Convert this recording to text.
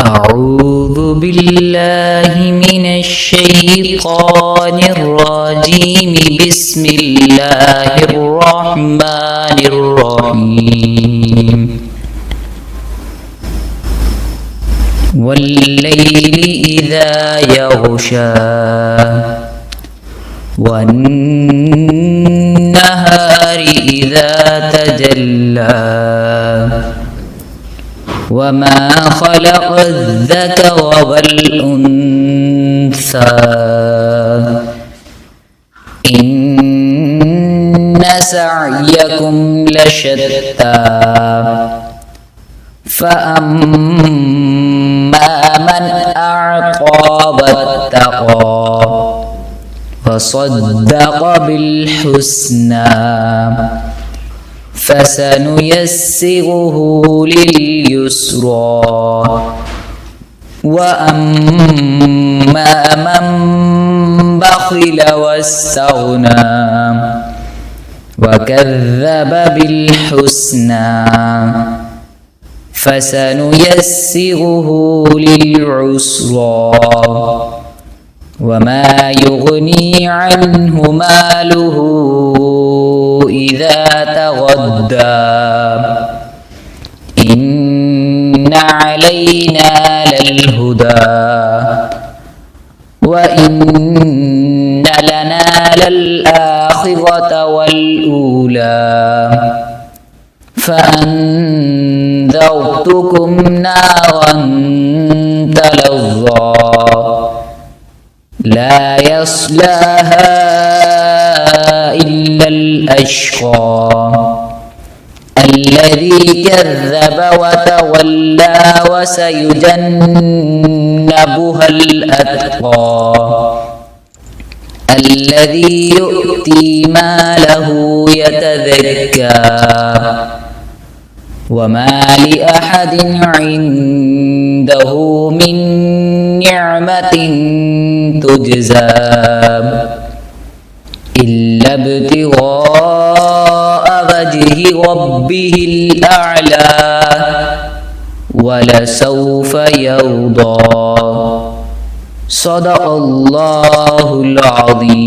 أعوذ بالله من الشيطان الرجيم بسم الله الرحمن الرحيم والليل إذا يغشى والنهار إذا تجلى وما خلق الذكر والأنثى إن سعيكم لشتى فأما من أعطى واتقى وصدق بالحسنى فسنيسره لليسرى وأما من بخل واستغنى وكذب بالحسنى فسنيسره للعسرى وما يغني عنه ماله إذا تغدى إن علينا للهدى وإن لنا للآخرة والأولى فأنذرتكم نارا تلظى لا يصلاها إلا الأشقى الذي كذب وتولى وسيجنبها الأتقى الذي يؤتي ماله يتزكى وما لأحد عنده من نعمة تجزى إلا ابتغاء وجه ربه الأعلى ولسوف يرضى صدق الله العظيم.